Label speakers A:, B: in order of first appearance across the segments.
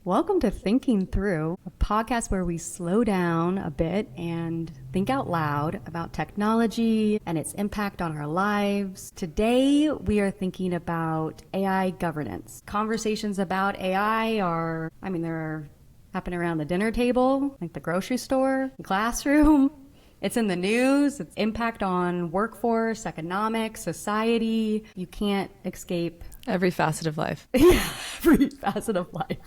A: Welcome to Thinking Through, a podcast where we slow down a bit and think out loud about technology and its impact on our lives. Today, we are thinking about AI governance. Conversations about AI they're happening around the dinner table, like the grocery store, the classroom. It's in the news, its impact on workforce, economics, society. You can't escape
B: every facet of life.
A: Every facet of life.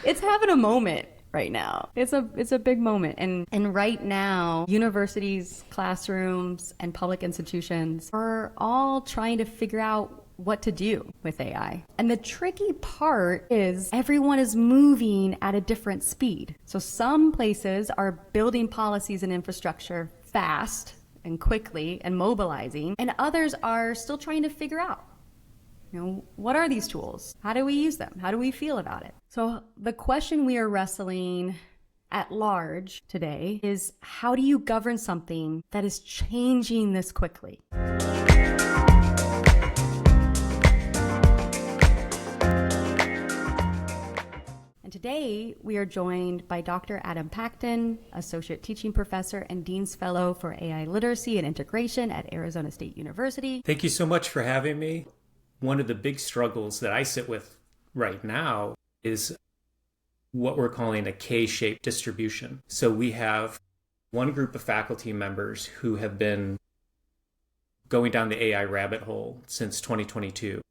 A: It's having a moment right now. It's a big moment. And right now, universities, classrooms, and public institutions are all trying to figure out what to do with AI. And the tricky part is everyone is moving at a different speed. So some places are building policies and infrastructure fast and quickly and mobilizing, and others are still trying to figure out, what are these tools? How do we use them? How do we feel about it? So the question we are wrestling at large today is, how do you govern something that is changing this quickly? And today we are joined by Dr. Adam Pacton, Associate Teaching Professor and Dean's Fellow for AI Literacy and Integration at Arizona State University.
C: Thank you so much for having me. One of the big struggles that I sit with right now is what we're calling a K-shaped distribution. So we have one group of faculty members who have been going down the AI rabbit hole since 2022,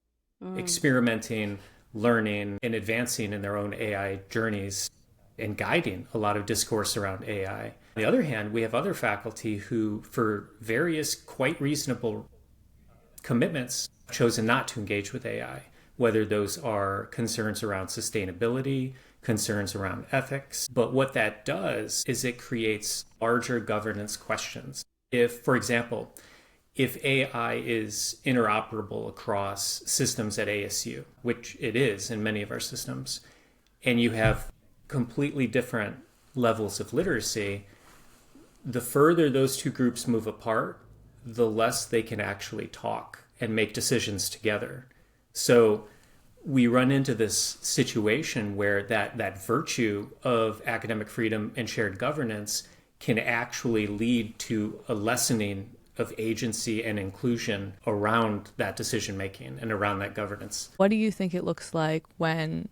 C: experimenting, learning, and advancing in their own AI journeys and guiding a lot of discourse around AI. On the other hand, we have other faculty who, for various quite reasonable commitments, chosen not to engage with AI, whether those are concerns around sustainability, concerns around ethics. But what that does is it creates larger governance questions. If, for example, if AI is interoperable across systems at ASU, which it is in many of our systems, and you have completely different levels of literacy, the further those two groups move apart, the less they can actually talk and make decisions together. So we run into this situation where that virtue of academic freedom and shared governance can actually lead to a lessening of agency and inclusion around that decision making and around that governance.
B: What do you think it looks like when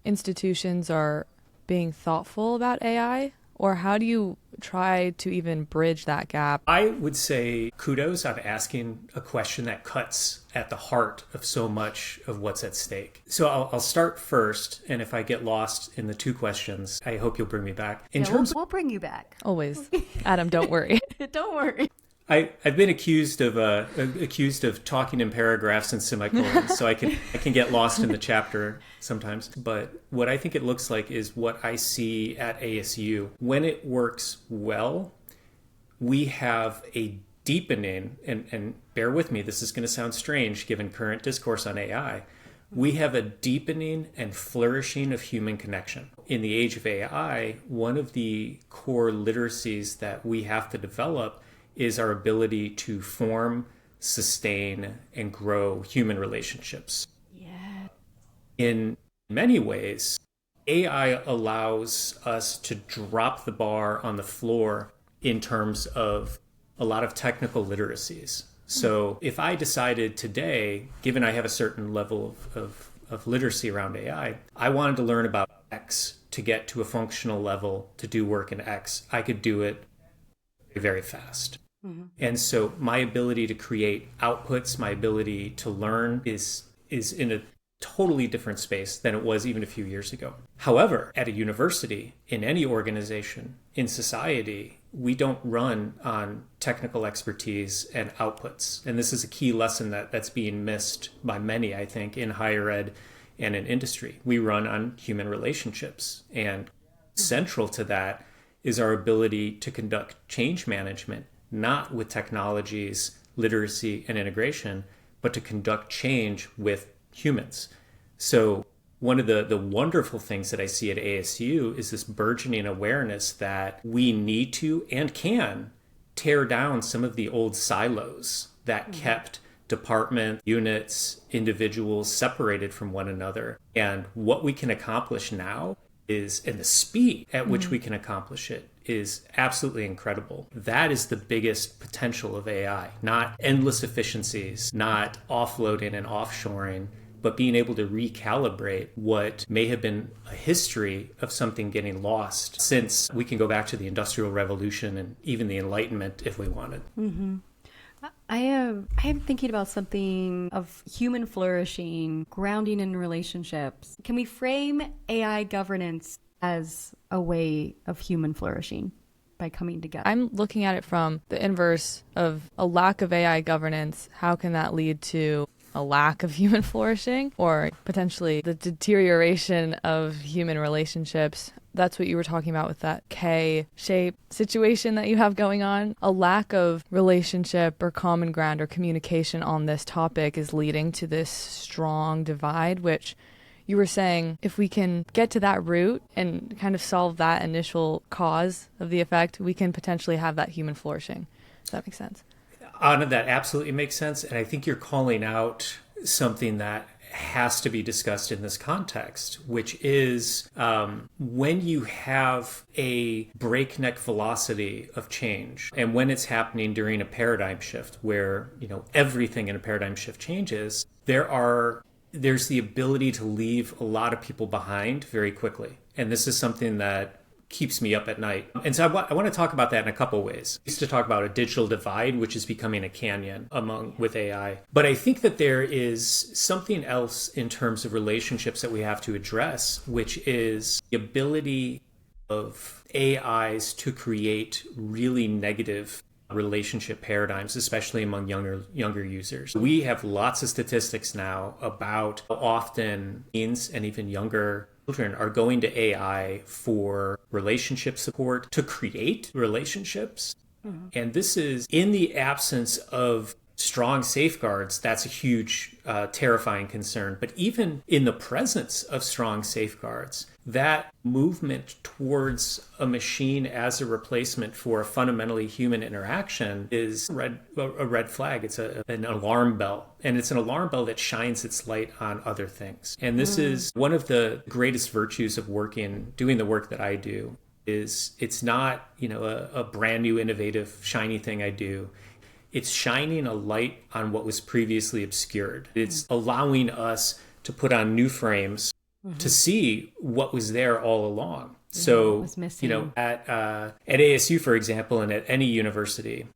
B: institutions are being thoughtful about AI? Or how do you try to even bridge that gap?
C: I would say kudos on asking a question that cuts at the heart of so much of what's at stake. So I'll start first, and if I get lost in the two questions, I hope you'll bring me back.
A: We'll bring you back.
B: Always. Adam, don't worry.
A: Don't worry.
C: I've been accused of talking in paragraphs and semicolons, so I can get lost in the chapter sometimes. But what I think it looks like is what I see at ASU. When it works well, we have a deepening, and bear with me, this is going to sound strange given current discourse on AI. We have a deepening and flourishing of human connection. In the age of AI, one of the core literacies that we have to develop is our ability to form, sustain, and grow human relationships.
A: Yeah.
C: In many ways, AI allows us to drop the bar on the floor in terms of a lot of technical literacies. So if I decided today, given I have a certain level of literacy around AI, I wanted to learn about X to get to a functional level to do work in X, I could do it very fast. Mm-hmm. And so my ability to create outputs, my ability to learn is in a totally different space than it was even a few years ago. However, at a university, in any organization, in society, we don't run on technical expertise and outputs. And this is a key lesson that's being missed by many, I think, in higher ed and in industry. We run on human relationships. And central to that is our ability to conduct change management, not with technologies, literacy, and integration, but to conduct change with humans. So one of the wonderful things that I see at ASU is this burgeoning awareness that we need to and can tear down some of the old silos that kept department, units, individuals separated from one another. And what we can accomplish now is, and the speed at which we can accomplish it is absolutely incredible. That is the biggest potential of AI, not endless efficiencies, not offloading and offshoring, but being able to recalibrate what may have been a history of something getting lost, since we can go back to the Industrial Revolution and even the Enlightenment if we wanted.
A: I am thinking about something of human flourishing, grounding in relationships. Can we frame AI governance as a way of human flourishing by coming together?
B: I'm looking at it from the inverse of a lack of AI governance. How can that lead to a lack of human flourishing, or potentially the deterioration of human relationships? That's what you were talking about with that K-shape situation that you have going on. A lack of relationship or common ground or communication on this topic is leading to this strong divide, which you were saying, if we can get to that root and kind of solve that initial cause of the effect, we can potentially have that human flourishing. Does that make sense?
C: Anna, that absolutely makes sense. And I think you're calling out something that has to be discussed in this context, which is when you have a breakneck velocity of change, and when it's happening during a paradigm shift where, everything in a paradigm shift changes, there's the ability to leave a lot of people behind very quickly. And this is something that keeps me up at night. And so I want to talk about that in a couple ways. I used to talk about a digital divide, which is becoming a canyon with AI. But I think that there is something else in terms of relationships that we have to address, which is the ability of AIs to create really negative relationship paradigms, especially among younger users. We have lots of statistics now about how often teens and even younger children are going to AI for relationship support, to create relationships. And this is in the absence of strong safeguards. That's a huge, terrifying concern. But even in the presence of strong safeguards, that movement towards a machine as a replacement for a fundamentally human interaction is a red flag. It's an alarm bell. And it's an alarm bell that shines its light on other things. And this is one of the greatest virtues of doing the work that I do. Is it's not, a brand new, innovative, shiny thing I do. It's shining a light on what was previously obscured. It's allowing us to put on new frames to see what was there all along. So, at ASU, for example, and at any university,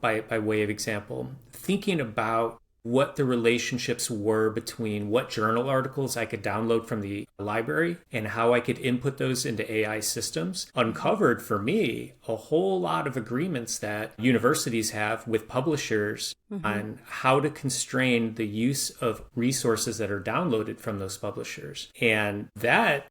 C: by way of example, thinking about what the relationships were between what journal articles I could download from the library and how I could input those into AI systems uncovered for me a whole lot of agreements that universities have with publishers on how to constrain the use of resources that are downloaded from those publishers. And that,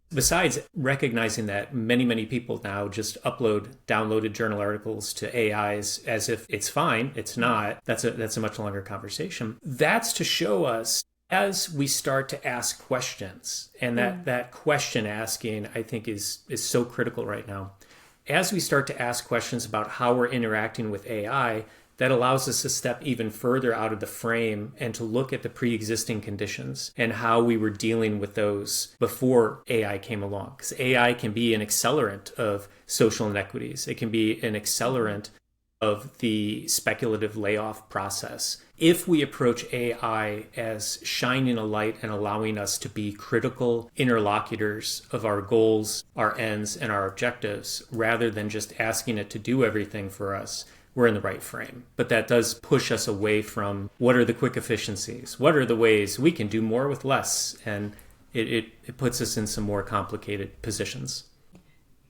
C: besides recognizing that many people now just upload downloaded journal articles to AIs as if it's fine, it's not. That's a much longer conversation. That's to show us as we start to ask questions, and that question asking, I think, is so critical right now. As we start to ask questions about how we're interacting with AI, that allows us to step even further out of the frame and to look at the pre-existing conditions and how we were dealing with those before AI came along. Because AI can be an accelerant of social inequities. It can be an accelerant of the speculative layoff process. If we approach AI as shining a light and allowing us to be critical interlocutors of our goals, our ends, and our objectives, rather than just asking it to do everything for us, we're in the right frame. But that does push us away from what are the quick efficiencies? What are the ways we can do more with less? And it puts us in some more complicated positions.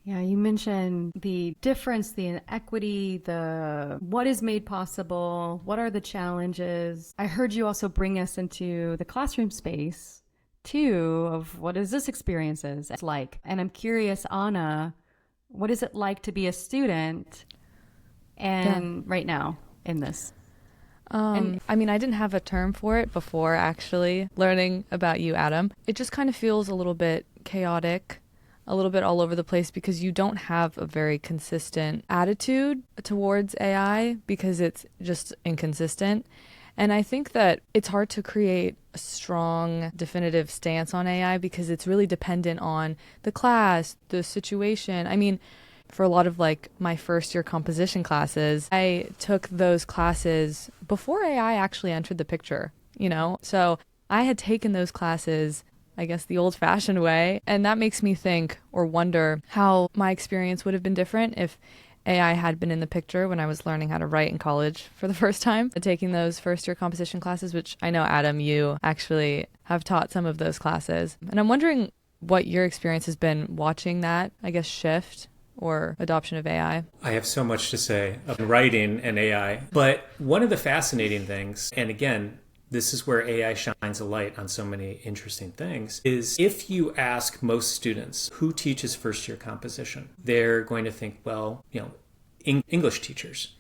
A: Yeah, you mentioned the difference, the inequity, the what is made possible, what are the challenges. I heard you also bring us into the classroom space, too, of what is this experiences like. And I'm curious, Ana, what is it like to be a student right now in this?
B: I didn't have a term for it before actually learning about you, Adam. It just kind of feels a little bit chaotic, a little bit all over the place, because you don't have a very consistent attitude towards AI because it's just inconsistent. And I think that it's hard to create a strong, definitive stance on AI because it's really dependent on the class, the situation. I mean, for a lot of like my first year composition classes, I took those classes before AI actually entered the picture, you know? So I had taken those classes, I guess, the old-fashioned way. And that makes me think or wonder how my experience would have been different if AI had been in the picture when I was learning how to write in college for the first time, taking those first-year composition classes, which I know, Adam, you actually have taught some of those classes. And I'm wondering what your experience has been watching that, I guess, shift or adoption of AI.
C: I have so much to say about writing and AI. But one of the fascinating things, and again, this is where AI shines a light on so many interesting things, is if you ask most students who teaches first year composition, they're going to think, well, English teachers.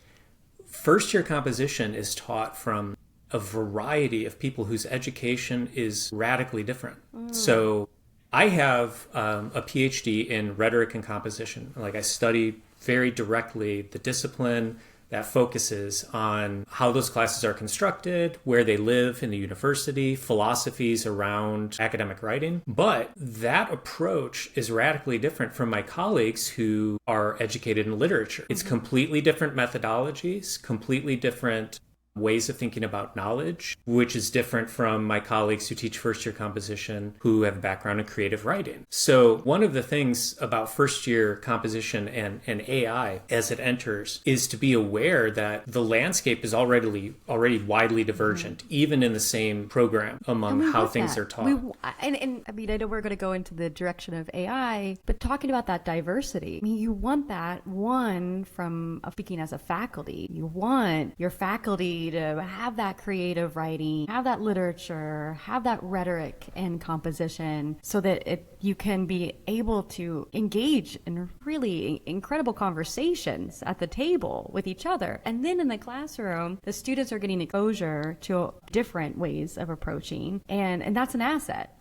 C: First year composition is taught from a variety of people whose education is radically different. So I have a PhD in rhetoric and composition. Like, I study very directly the discipline that focuses on how those classes are constructed, where they live in the university, philosophies around academic writing. But that approach is radically different from my colleagues who are educated in literature. It's completely different methodologies, completely different ways of thinking about knowledge, which is different from my colleagues who teach first year composition who have a background in creative writing. So one of the things about first year composition and AI as it enters is to be aware that the landscape is already widely divergent, even in the same program among how things are taught.
A: And I mean, I know we're going to go into the direction of AI, but talking about that diversity, I mean, you want that, one, from speaking as a faculty, you want your faculty to have that creative writing, have that literature, have that rhetoric and composition, so that you can be able to engage in really incredible conversations at the table with each other. And then in the classroom, the students are getting exposure to different ways of approaching, and that's an asset.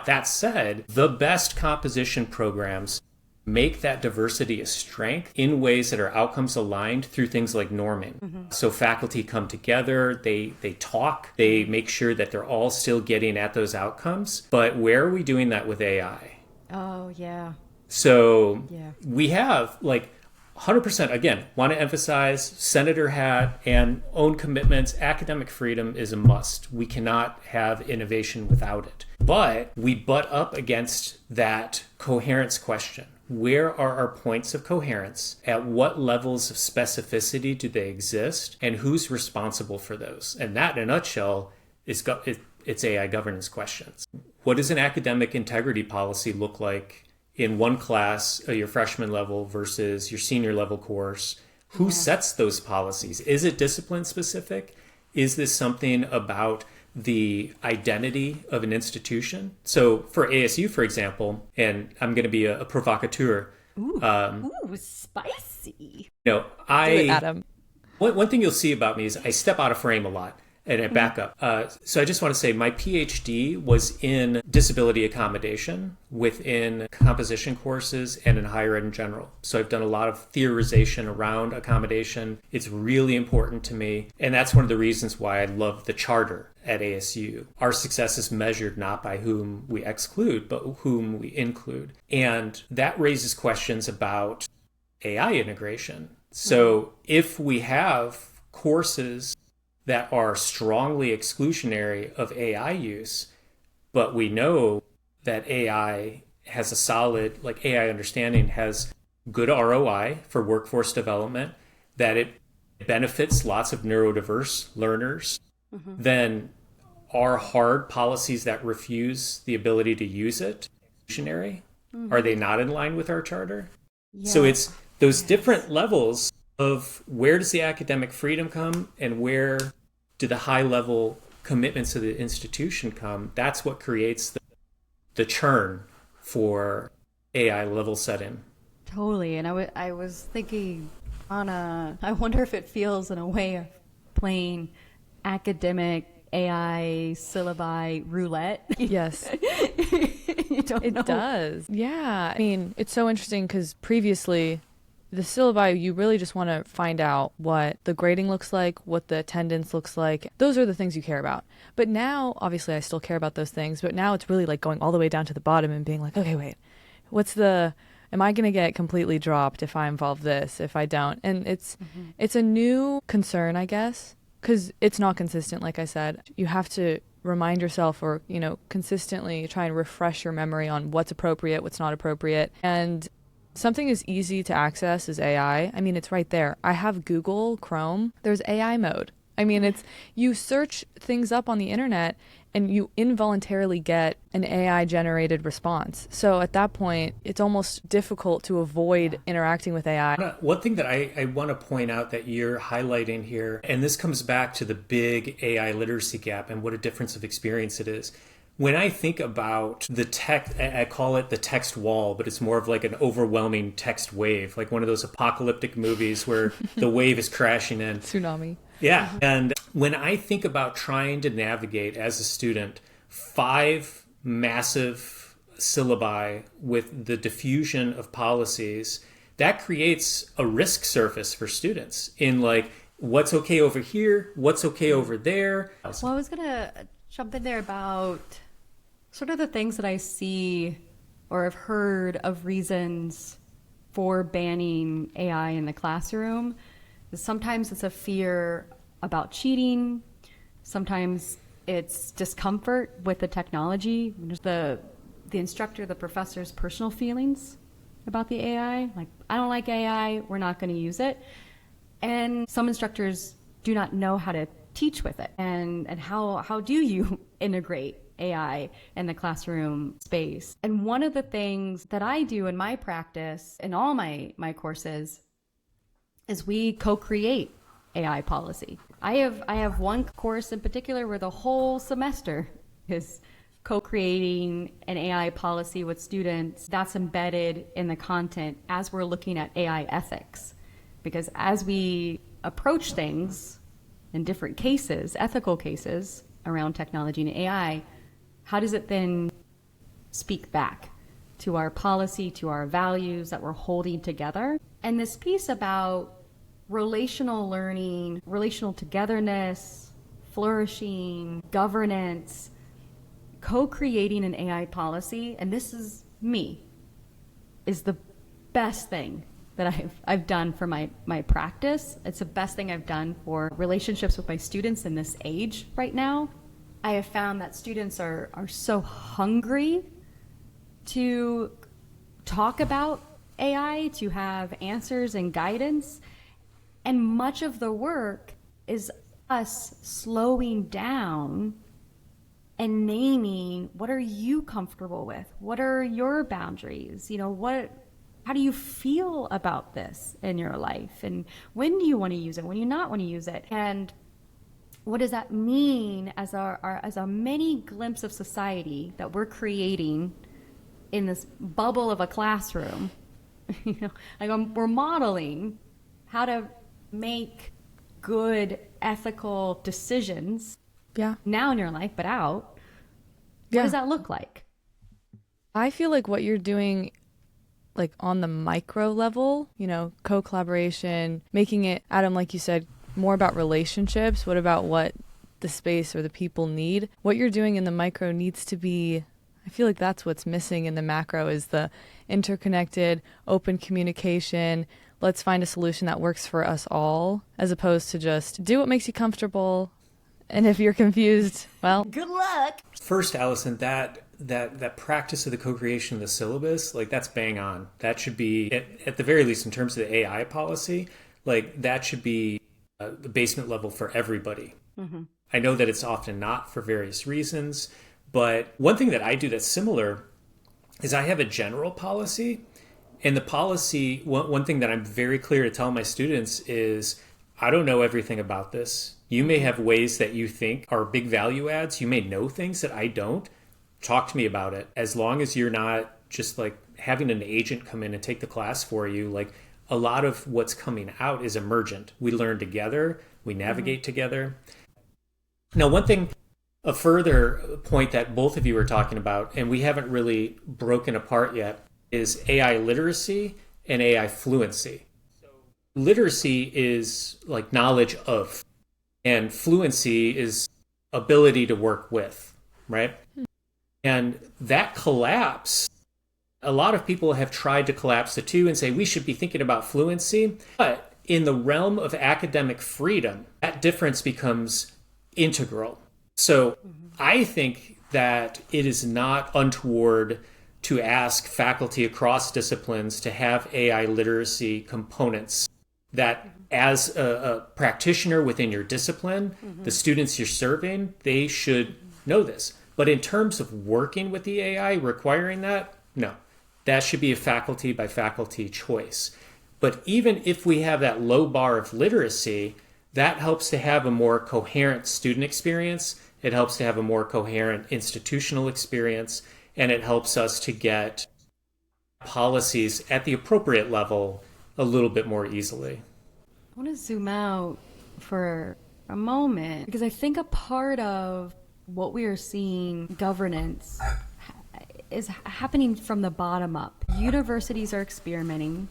C: That said, the best composition programs make that diversity a strength in ways that are outcomes aligned through things like norming. So faculty come together, they talk, they make sure that they're all still getting at those outcomes. But where are we doing that with AI?
A: Oh, yeah.
C: So we have 100%, again, want to emphasize senator hat and own commitments. Academic freedom is a must. We cannot have innovation without it. But we butt up against that coherence question. Where are our points of coherence? At what levels of specificity do they exist? And who's responsible for those? And that, in a nutshell, it's AI governance questions. What does an academic integrity policy look like in one class, your freshman level versus your senior level course? Who sets those policies? Is it discipline specific? Is this something about the identity of an institution? So for ASU, for example, and I'm going to be a provocateur.
A: Ooh, spicy.
B: Do it, Adam.
C: One thing you'll see about me is I step out of frame a lot and I back up. So I just want to say my PhD was in disability accommodation within composition courses and in higher ed in general. So I've done a lot of theorization around accommodation. It's really important to me. And that's one of the reasons why I love the charter at ASU. Our success is measured not by whom we exclude, but whom we include. And that raises questions about AI integration. So if we have courses that are strongly exclusionary of AI use, but we know that AI has a solid, AI understanding has good ROI for workforce development, that it benefits lots of neurodiverse learners, then are hard policies that refuse the ability to use it exclusionary? Are they not in line with our charter? Yeah. So it's those different levels of where does the academic freedom come and where do the high level commitments of the institution come? That's what creates the churn for AI level setting.
A: Totally. And I was thinking, Ana, I wonder if it feels in a way of playing academic AI syllabi roulette.
B: Yes.
A: You don't know.
B: It does. Yeah. I mean, it's so interesting because previously the syllabi, you really just want to find out what the grading looks like, what the attendance looks like. Those are the things you care about. But now, obviously, I still care about those things, but now it's really like going all the way down to the bottom and being like, okay, wait, am I going to get completely dropped if I involve this, if I don't? And it's a new concern, I guess, because it's not consistent, like I said. You have to remind yourself or, consistently try and refresh your memory on what's appropriate, what's not appropriate. And something as easy to access as AI. I mean, it's right there. I have Google Chrome. There's AI mode. I mean, you search things up on the internet and you involuntarily get an AI generated response. So at that point, it's almost difficult to avoid interacting with AI.
C: One thing that I want to point out that you're highlighting here, and this comes back to the big AI literacy gap and what a difference of experience it is. When I think about the text, I call it the text wall, but it's more of like an overwhelming text wave, like one of those apocalyptic movies where the wave is crashing in.
B: Tsunami.
C: Yeah. And when I think about trying to navigate as a student 5 massive syllabi with the diffusion of policies, that creates a risk surface for students in like, what's okay over here? What's okay over there?
A: Well, I was going to jump in there about sort of the things that I see or have heard of reasons for banning AI in the classroom. Sometimes it's a fear about cheating. Sometimes it's discomfort with the technology. The instructor, the professor's personal feelings about the AI. Like, I don't like AI, we're not going to use it. And some instructors do not know how to teach with it. And how do you integrate AI in the classroom space? And one of the things that I do in my practice, in all my courses, is we co-create AI policy. I have one course in particular where the whole semester is co-creating an AI policy with students that's embedded in the content as we're looking at AI ethics. Because as we approach things in different cases, ethical cases around technology and AI, how does it then speak back to our policy, to our values that we're holding together? And this piece about relational learning, relational togetherness, flourishing, governance, co-creating an AI policy, and this is me, is the best thing that I've done for my practice. It's the best thing I've done for relationships with my students in this age right now. I have found that students are so hungry to talk about AI, to have answers and guidance. And much of the work is us slowing down and naming, what are you comfortable with? What are your boundaries? How do you feel about this in your life? And when do you want to use it? When do you not want to use it? And what does that mean as a mini glimpse of society that we're creating in this bubble of a classroom? We're modeling how to make good ethical decisions.
B: Yeah.
A: Now in your life, but out. What does that look like?
B: I feel like what you're doing, like on the micro level, co-collaboration, making it, Adam, like you said, more about relationships. What about what the space or the people need? What you're doing in the micro needs to be, I feel like that's what's missing in the macro, is the interconnected, open communication. Let's find a solution that works for us all, as opposed to just do what makes you comfortable. And if you're confused, well,
A: good luck.
C: First, Allison, that practice of the co-creation of the syllabus, like that's bang on. That should be, at the very least, in terms of the AI policy, like that should be the basement level for everybody. Mm-hmm. I know that it's often not for various reasons, but one thing that I do that's similar is I have a general policy. And the policy, one thing that I'm very clear to tell my students is, I don't know everything about this. You may have ways that you think are big value adds. You may know things that I don't. Talk to me about it. As long as you're not just like having an agent come in and take the class for you, like a lot of what's coming out is emergent. We learn together. We navigate together. Now, one thing, a further point that both of you were talking about, and we haven't really broken apart yet, is AI literacy and AI fluency. literacy is like knowledge of, and fluency is ability to work with, right? And that collapse, a lot of people have tried to collapse the two and say we should be thinking about fluency, but in the realm of academic freedom, that difference becomes integral. So I think that it is not untoward to ask faculty across disciplines to have AI literacy components that as a practitioner within your discipline, the students you're serving, they should know this. But in terms of working with the AI, requiring that, no. That should be a faculty by faculty choice. But even if we have that low bar of literacy, that helps to have a more coherent student experience. It helps to have a more coherent institutional experience, and it helps us to get policies at the appropriate level a little bit more easily.
A: I want to zoom out for a moment because I think a part of what we are seeing governance is happening from the bottom up. Universities are experimenting.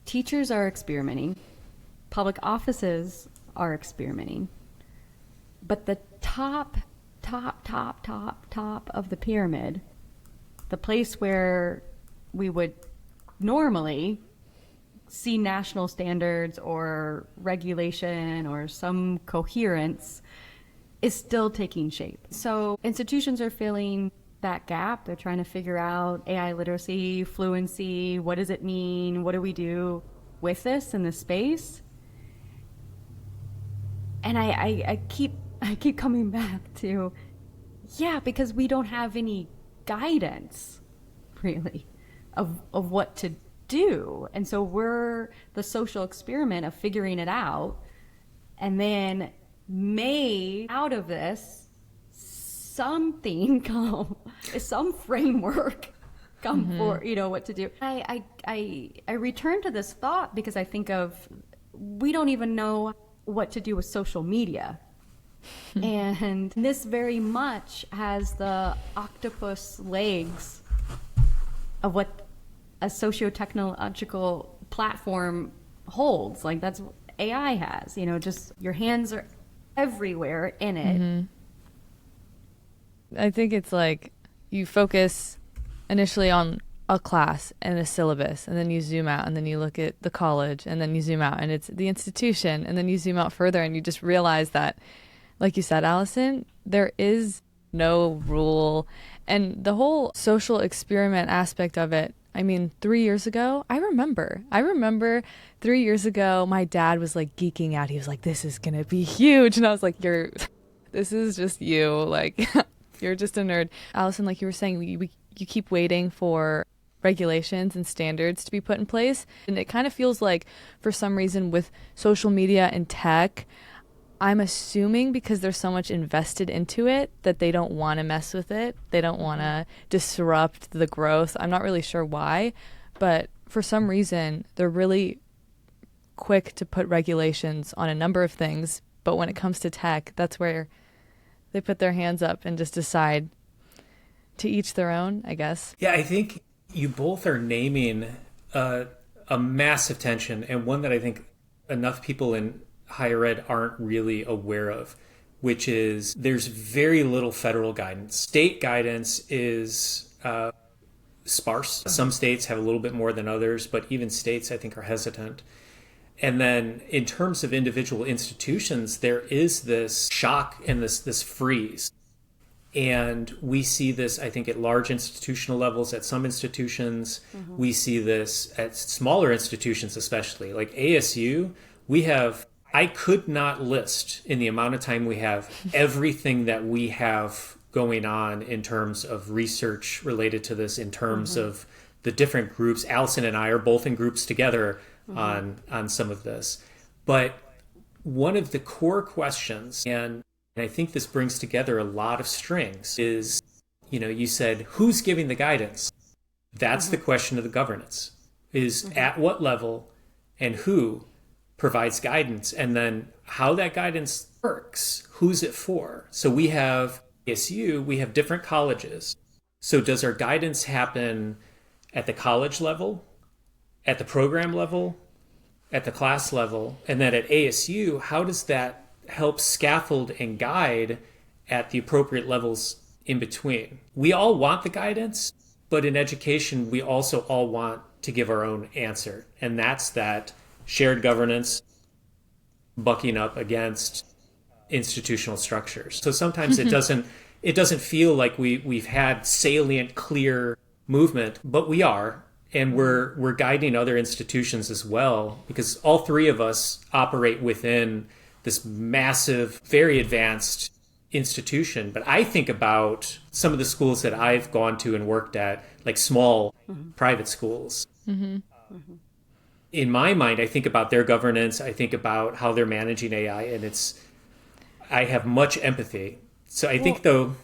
A: Teachers are experimenting. Public offices are experimenting. But the top of the pyramid, the place where we would normally see national standards or regulation or some coherence, is still taking shape. So institutions are filling that gap. They're trying to figure out AI literacy, fluency, what does it mean? What do we do with this in this space? And I keep coming back to, because we don't have any guidance really of what to do. And so we're the social experiment of figuring it out, and then may out of this something come, some framework come for what to do. I return to this thought because I think of, we don't even know what to do with social media. And this very much has the octopus legs of what a socio-technological platform holds. Like that's what AI has, just your hands are everywhere in it.
B: I think it's like you focus initially on a class and a syllabus, and then you zoom out, and then you look at the college, and then you zoom out, and it's the institution, and then you zoom out further, and you just realize that, like you said, Allison, there is no rule. And the whole social experiment aspect of it, I mean, 3 years ago, I remember 3 years ago, my dad was like geeking out. He was like, this is going to be huge. And I was like, this is just you. Like, you're just a nerd. Allison, like you were saying, you keep waiting for regulations and standards to be put in place. And it kind of feels like, for some reason, with social media and tech, I'm assuming because there's so much invested into it that they don't want to mess with it. They don't want to disrupt the growth. I'm not really sure why, but for some reason, they're really quick to put regulations on a number of things. But when it comes to tech, that's where they put their hands up and just decide to each their own, I guess.
C: Yeah, I think you both are naming a massive tension, and one that I think enough people in higher ed aren't really aware of, which is there's very little federal guidance. State guidance is sparse. Some states have a little bit more than others, but even states, I think, are hesitant. And then in terms of individual institutions, there is this shock and this freeze. And we see this, I think, at large institutional levels, at some institutions. We see this at smaller institutions, especially. Like ASU, I could not list in the amount of time we have everything that we have going on in terms of research related to this, in terms of the different groups. Allison and I are both in groups together on some of this. But one of the core questions, and I think this brings together a lot of strings, is, you said, who's giving the guidance? That's the question of the governance, is at what level and who provides guidance, and then how that guidance works, who's it for? So we have ASU, we have different colleges. So does our guidance happen at the college level, at the program level, at the class level? And then at ASU, how does that help scaffold and guide at the appropriate levels in between? We all want the guidance, but in education, we also all want to give our own answer. And that's that shared governance bucking up against institutional structures. So sometimes it doesn't feel like we've had salient, clear movement, but we are. And we're guiding other institutions as well, because all three of us operate within this massive, very advanced institution. But I think about some of the schools that I've gone to and worked at, like small private schools. In my mind, I think about their governance. I think about how they're managing AI, and I have much empathy. So I think though...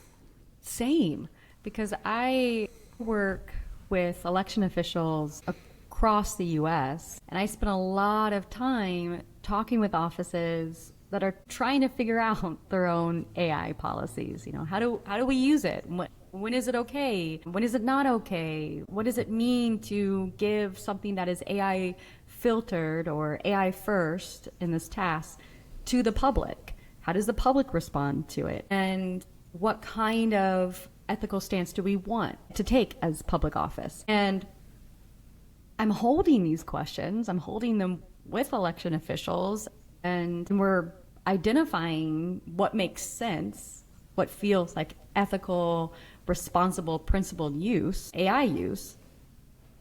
A: Same, because I work with election officials across the U.S., and I spend a lot of time talking with offices that are trying to figure out their own AI policies. You know, how do we use it? When is it okay? When is it not okay? What does it mean to give something that is AI filtered or AI first in this task to the public? How does the public respond to it? And what kind of ethical stance do we want to take as public office? And I'm holding these questions. I'm holding them with election officials, and we're identifying what makes sense, what feels like ethical, responsible, principled use, AI use.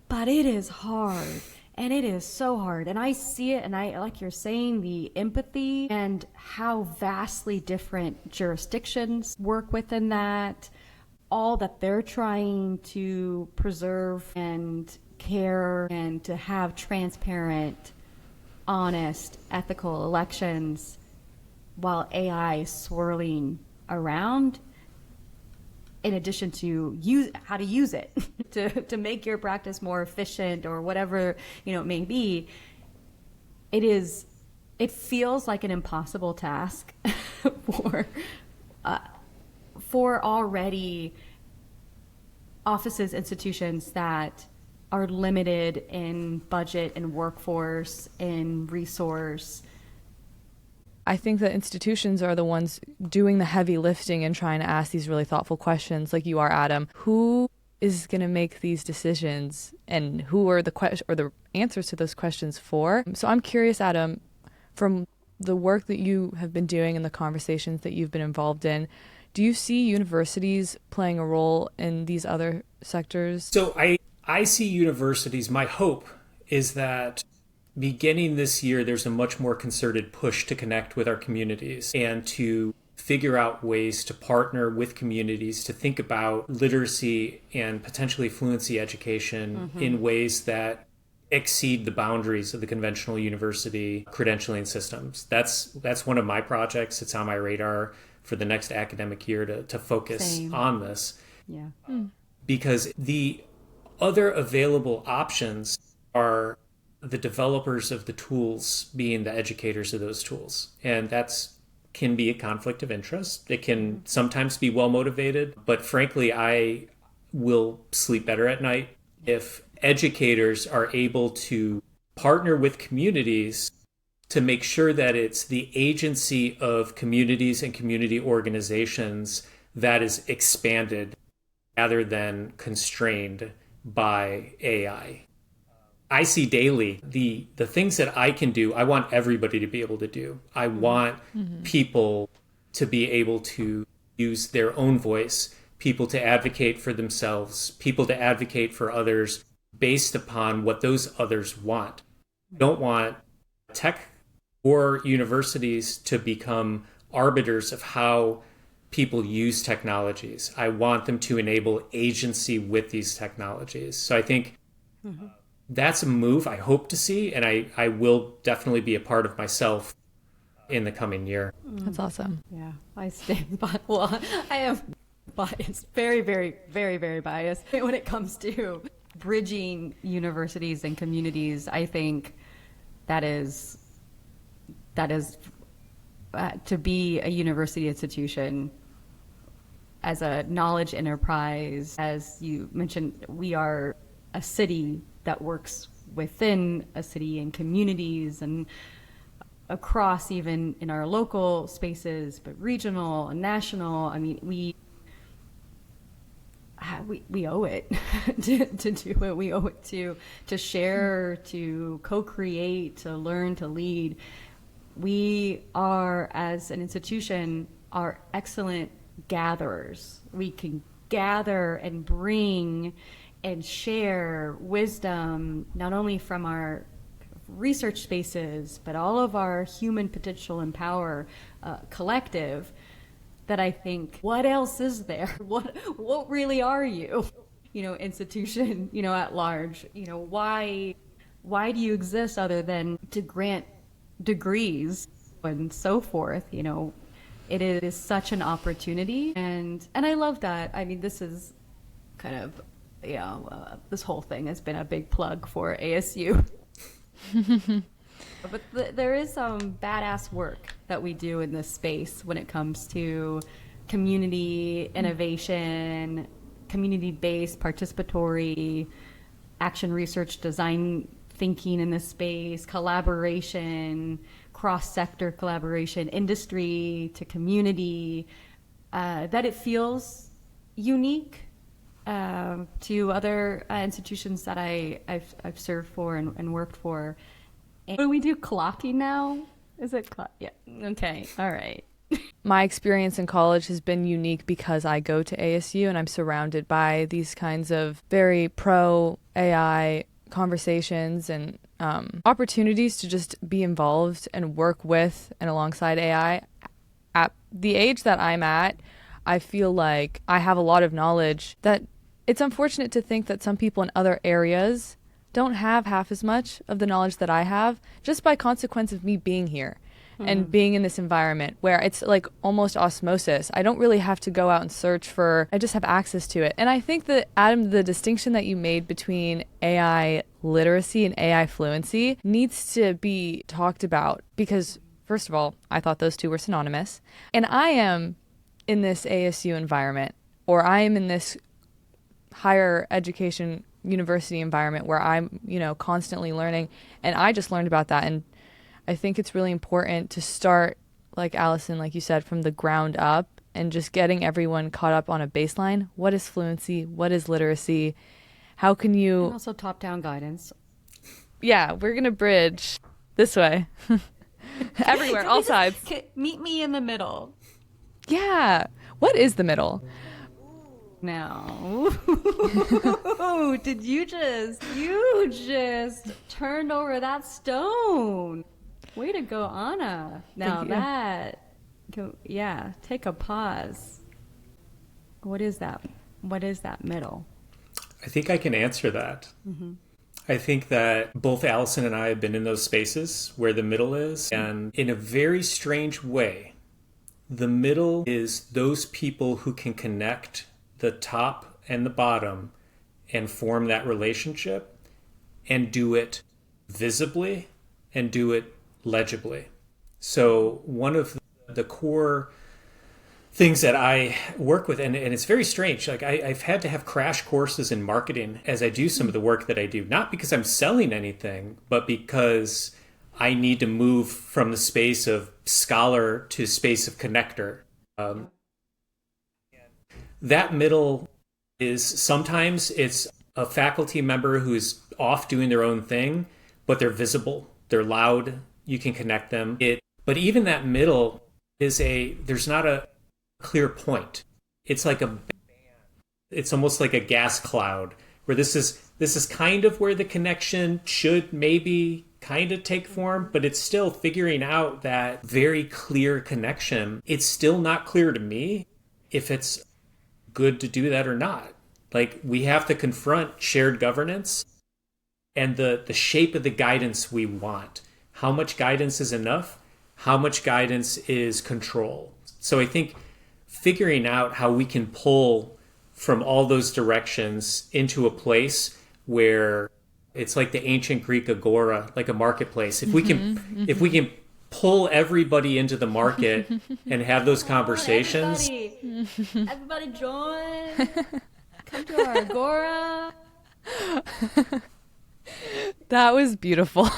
A: But it is hard. And it is so hard. And I see it, and I, like you're saying, the empathy and how vastly different jurisdictions work within that, all that they're trying to preserve and care and to have transparent, honest, ethical elections while AI is swirling around, in addition to how to use it to make your practice more efficient or whatever, it may be. It feels like an impossible task for already offices, institutions that are limited in budget and workforce and resource.
B: I think that institutions are the ones doing the heavy lifting and trying to ask these really thoughtful questions, like you are, Adam. Who is going to make these decisions, and who are the answers to those questions for? So I'm curious, Adam, from the work that you have been doing and the conversations that you've been involved in, do you see universities playing a role in these other sectors?
C: So I see universities, my hope is that beginning this year, there's a much more concerted push to connect with our communities and to figure out ways to partner with communities to think about literacy and potentially fluency education in ways that exceed the boundaries of the conventional university credentialing systems. That's one of my projects. It's on my radar for the next academic year to focus on this.
A: Yeah.
C: Because the other available options are the developers of the tools being the educators of those tools. And can be a conflict of interest. It can sometimes be well motivated, but frankly, I will sleep better at night if educators are able to partner with communities to make sure that it's the agency of communities and community organizations that is expanded rather than constrained by AI. I see daily the things that I can do, I want everybody to be able to do. I want people to be able to use their own voice, people to advocate for themselves, people to advocate for others based upon what those others want. I don't want tech or universities to become arbiters of how people use technologies. I want them to enable agency with these technologies. So I think that's a move I hope to see, and I will definitely be a part of myself in the coming year.
B: That's awesome.
A: Yeah, I stand by. Well, I am biased, very, very, very, very biased when it comes to bridging universities and communities. I think that is to be a university institution as a knowledge enterprise. As you mentioned, we are a city that works within a city and communities and across even in our local spaces, but regional and national. I mean, we owe it to do it. We owe it to share, to co-create, to learn, to lead. We are, as an institution, are excellent gatherers. We can gather and bring and share wisdom, not only from our research spaces, but all of our human potential and power collective, that I think, what else is there? What really are you? Institution, at large, why do you exist other than to grant degrees and so forth? It is such an opportunity, and I love that. I mean, this is kind of, this whole thing has been a big plug for ASU. But there is some badass work that we do in this space when it comes to community innovation, community-based, participatory action research, design thinking in this space, collaboration, cross-sector collaboration, industry to community, that it feels unique to other institutions that I've served for and worked for. And do we do clocking now? Is it yeah. Okay. All right.
B: My experience in college has been unique because I go to ASU and I'm surrounded by these kinds of very pro AI conversations and opportunities to just be involved and work with and alongside AI. At the age that I'm at, I feel like I have a lot of knowledge that it's unfortunate to think that some people in other areas don't have half as much of the knowledge that I have, just by consequence of me being here and being in this environment where it's like almost osmosis. I don't really have to go out and search for, I just have access to it. And I think that, Adam, the distinction that you made between AI literacy and AI fluency needs to be talked about because, first of all, I thought those two were synonymous. And I am in this ASU environment, or I am in this higher education university environment where I'm, constantly learning. And I just learned about that. And I think it's really important to start, like Allison, like you said, from the ground up and just getting everyone caught up on a baseline. What is fluency? What is literacy? How can you...
A: And also top-down guidance.
B: Yeah, we're going to bridge this way. Everywhere, all sides.
A: Meet me in the middle.
B: Yeah. What is the middle?
A: Now, did you just turned over that stone. Way to go, Ana. Now take a pause. What is that? What is that middle?
C: I think I can answer that. I think that both Allison and I have been in those spaces where the middle is, and in a very strange way, the middle is those people who can connect the top and the bottom and form that relationship and do it visibly and do it legibly. So one of the core things that I work with, and it's very strange, like I've had to have crash courses in marketing as I do some of the work that I do, not because I'm selling anything, but because I need to move from the space of scholar to space of connector. That middle is sometimes it's a faculty member who is off doing their own thing, but they're visible, they're loud, you can connect them. But even that middle is there's not a clear point. It's almost like a gas cloud where this is kind of where the connection should maybe kind of take form, but it's still figuring out that very clear connection. It's still not clear to me if it's good to do that or not. Like, we have to confront shared governance and the shape of the guidance we want. How much guidance is enough? How much guidance is control? So I think figuring out how we can pull from all those directions into a place where it's like the ancient Greek agora, like a marketplace. If we can pull everybody into the market and have those conversations.
A: Everybody join. Come to our agora.
B: That was beautiful.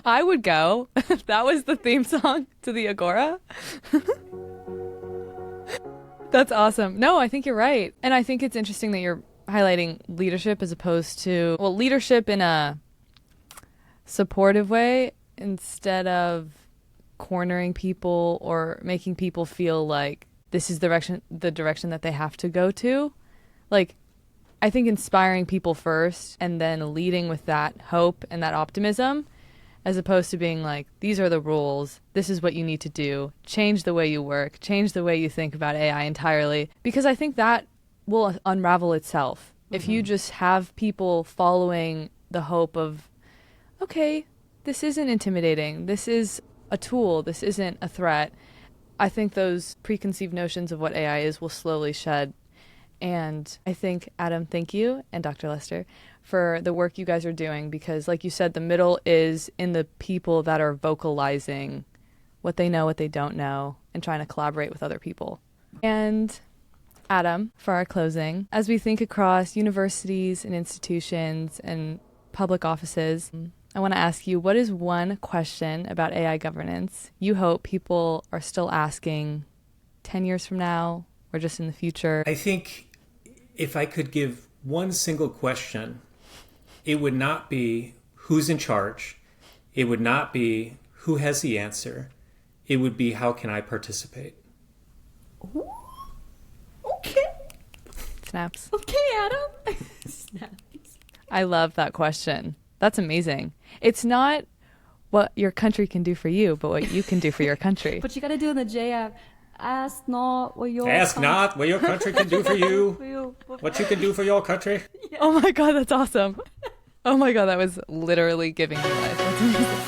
B: I would go. That was the theme song to the Agora. That's awesome. No, I think you're right. And I think it's interesting that you're highlighting leadership as opposed to, well, leadership in a supportive way instead of cornering people or making people feel like this is the direction that they have to go to. Like, I think inspiring people first and then leading with that hope and that optimism, as opposed to being like, these are the rules, this is what you need to do, change the way you work, change the way you think about AI entirely. Because I think that will unravel itself. Mm-hmm. If you just have people following the hope of, okay, this isn't intimidating, this is a tool, this isn't a threat, I think those preconceived notions of what AI is will slowly shed. And I think, Adam, thank you, and Dr. Lester, for the work you guys are doing, because like you said, the middle is in the people that are vocalizing what they know, what they don't know, and trying to collaborate with other people. And Adam, for our closing, as we think across universities and institutions and public offices, I want to ask you, what is one question about AI governance you hope people are still asking 10 years from now or just in the future?
C: I think if I could give one single question, it would not be who's in charge. It would not be who has the answer. It would be how can I participate?
A: Ooh, okay.
B: Snaps.
A: Okay, Adam. Snaps.
B: I love that question. That's amazing. It's not what your country can do for you, but what you can do for your country.
A: But you got to do in the JF. Ask not what your
C: country can do for you. What you can do for your country.
B: Yeah. Oh my God, that's awesome. Oh my God, that was literally giving me life. That's amazing.